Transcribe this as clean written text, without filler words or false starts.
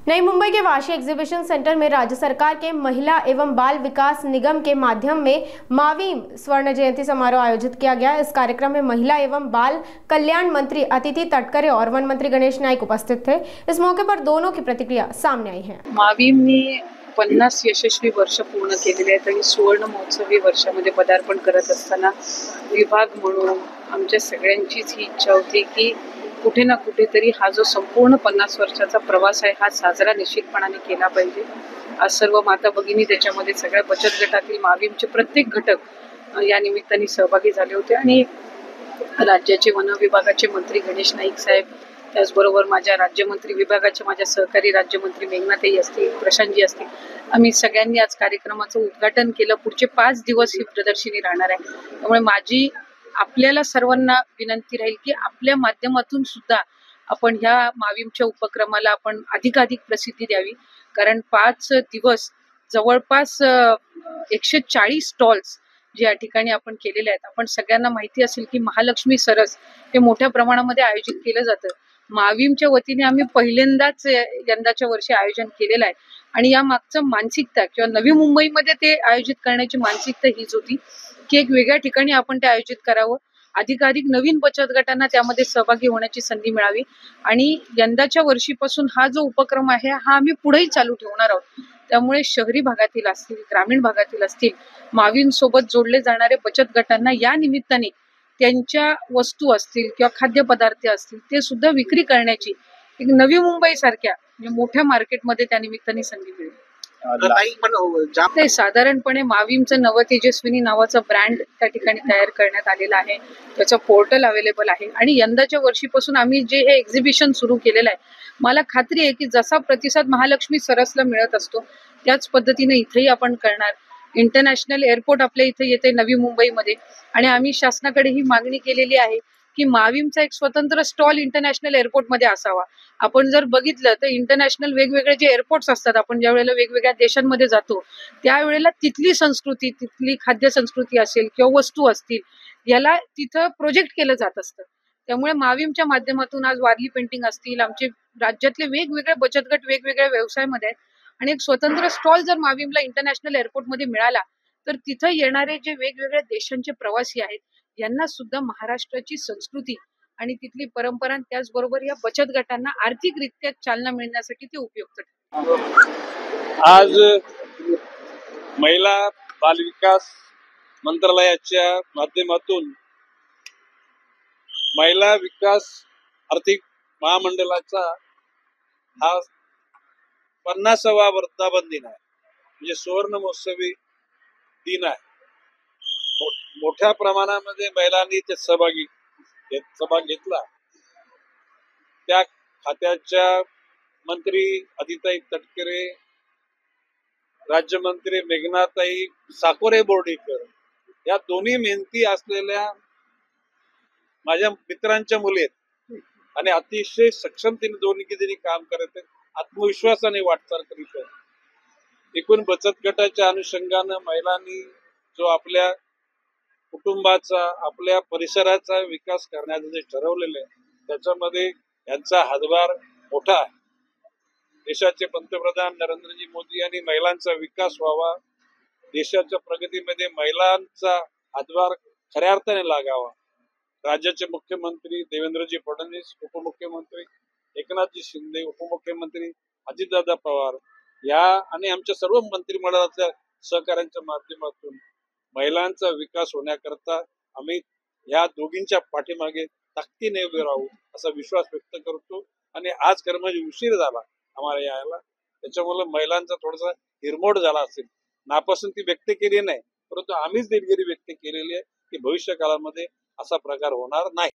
नई मुंबई के Vashi exhibition centre में राज्य सरकार के महिला एवं बाल विकास निगम के माध्यम में मावीम स्वर्ण जयंती समारोह आयोजित किया गया। इस कार्यक्रम में महिला एवं बाल कल्याण मंत्री अतिथि तटकरे और वन मंत्री गणेश नाईक उपस्थित थे। इस मौके पर दोनों की प्रतिक्रिया सामने आई है। मावीमने 50 यशस्वी वर्ष पूर्ण केलेले आहेत आणि सुवर्ण महोत्सवी वर्षामध्ये पदार्पण करत असताना विभाग म्हणून आमच्या सगळ्यांचीच ही इच्छा होती की कुठे ना कुठेतरी हा जो संपूर्ण 50 वर्षाचा प्रवास आहे हा साजरा निश्चितपणाने केला पाहिजे। आज सर्व माता भगिनी त्याच्यामध्ये सगळ्या बचत गटातील मावीमचे प्रत्येक घटक या निमित्ताने सहभागी झाले होते आणि राज्याचे वन विभागाचे मंत्री गणेश नाईक साहेब, त्याचबरोबर माझ्या राज्यमंत्री विभागाचे माझ्या सहकारी राज्यमंत्री मेघनाताई असतील, प्रशांतजी असतील, आम्ही सगळ्यांनी आज कार्यक्रमाचं उद्घाटन केलं। पुढचे 5 दिवस ही प्रदर्शनी राहणार आहे। त्यामुळे माझी आपल्याला सर्वांना विनंती राहील की आपल्या माध्यमातून सुद्धा आपण ह्या मावीमच्या उपक्रमाला आपण अधिकाधिक प्रसिद्धी द्यावी, कारण 5 दिवस जवळपास 140 स्टॉल्स जे या ठिकाणी आपण केलेले आहेत। आपण सगळ्यांना माहिती असेल की महालक्ष्मी सरस हे मोठ्या प्रमाणामध्ये आयोजित केलं जातं। मावीमच्या वतीने आम्ही पहिल्यांदाच यंदाच्या वर्षी आयोजन केलेलं आहे आणि या मागचं मानसिकता किंवा नवी मुंबईमध्ये ते आयोजित करण्याची मानसिकता हीच होती की एक वेगळ्या ठिकाणी आपण ते आयोजित करावं, अधिकाधिक नवीन बचत गटांना त्यामध्ये सहभागी होण्याची संधी मिळावी आणि यंदाच्या वर्षीपासून हा जो उपक्रम आहे हा आम्ही पुढेही चालू ठेवणार आहोत। त्यामुळे शहरी भागातील असतील, ग्रामीण भागातील असतील, मावीम सोबत जोडले जाणारे बचत गटांना या निमित्ताने त्यांच्या वस्तू असतील किंवा खाद्यपदार्थ असतील ते सुद्धा विक्री करण्याची एक नवी मुंबई सारख्या मोठ्या मार्केटमध्ये त्या निमित्ताने संधी मिळेल। ते साधारणपणे मावीमचं नव तेजस्विनी नावाचा ब्रँड त्या ठिकाणी तयार करण्यात आलेला आहे। त्याचं पोर्टल अवेलेबल आहे आणि यंदाच्या वर्षीपासून आम्ही जे हे एक्झिबिशन सुरू केलेलं आहे, मला खात्री आहे की जसा प्रतिसाद महालक्ष्मी सरसला मिळत असतो त्याच पद्धतीने इथेही आपण करणार। इंटरनॅशनल एअरपोर्ट आपल्या इथे येते नवी मुंबईमध्ये आणि आम्ही शासनाकडे ही मागणी केलेली आहे की मावीमचा एक स्वतंत्र स्टॉल इंटरनॅशनल एअरपोर्टमध्ये असावा। आपण जर बघितलं तर इंटरनॅशनल वेगवेगळे जे एअरपोर्ट्स असतात, आपण ज्या वेळेला वेगवेगळ्या देशांमध्ये जातो त्यावेळेला तिथली संस्कृती, तिथली खाद्य संस्कृती असेल किंवा वस्तू असतील याला तिथं प्रोजेक्ट केलं जात असतं। त्यामुळे मावीमच्या माध्यमातून आज वारली पेंटिंग असतील, आमचे राज्यातले वेगवेगळे बचत गट वेगवेगळ्या व्यवसायामध्ये आहेत आणि एक स्वतंत्र स्टॉल जर मावीमला इंटरनॅशनल एअरपोर्टमध्ये मिळाला तर तिथं येणारे जे वेगवेगळ्या देशांचे प्रवासी आहेत यांना सुद्धा महाराष्ट्राची संस्कृती आणि तिथली परंपरा, त्याचबरोबर या बचत गटांना आर्थिकरित्या चालना मिळण्यासाठी ते उपयुक्त ठरतील। आज महिला बाल विकास मंत्रालयाच्या माध्यमातून महिला विकास आर्थिक महामंडळाचा हा 50वा वर्धापन दिन आहे, म्हणजे सुवर्ण महोत्सवी दिन आहे। मोठ्या प्रमाणामध्ये महिलांनी ते सहभाग घेतला। त्या खात्याच्या मंत्री अदिताई तटकरे, राज्यमंत्री मेघनाताई साकोरे बोर्डीकर या दोन्ही मेहनती असलेल्या माझ्या मित्रांच्या मुली आहेत आणि अतिशय सक्षमतेने दोन्ही काम करत आहेत, आत्मविश्वासाने वाटचाल करीत आहेत। एकूण बचत गटाच्या अनुषंगानं महिलांनी जो आपल्या कुटुंबाचा, आपल्या परिसराचा विकास करण्याचं जे ठरवलेलं आहे त्याच्यामध्ये यांचा हातभार मोठा आहे। देशाचे पंतप्रधान नरेंद्रजी मोदी यांनी महिलांचा विकास व्हावा, देशाच्या प्रगतीमध्ये महिलांचा हातभार खऱ्या अर्थाने लागावा। राज्याचे मुख्यमंत्री देवेंद्रजी फडणवीस, उपमुख्यमंत्री एकनाथजी शिंदे, उपमुख्यमंत्री अजितदादा पवार या आणि आमच्या सर्व मंत्रिमंडळाच्या सहकार्यांच्या माध्यमातून महिलांचा विकास होण्याकरता आम्ही या दोघींच्या पाठीमागे ताकदीने उभे राहू असा विश्वास व्यक्त करतो। आणि आज खरं म्हणजे उशीर झाला आम्हाला यायला, त्याच्यामुळे महिलांचा थोडासा हिरमोड झाला असेल, नापसंती व्यक्त केली नाही, परंतु आम्हीच दिलगिरी व्यक्त केलेली आहे की भविष्य काळामध्ये असा प्रकार होणार नाही।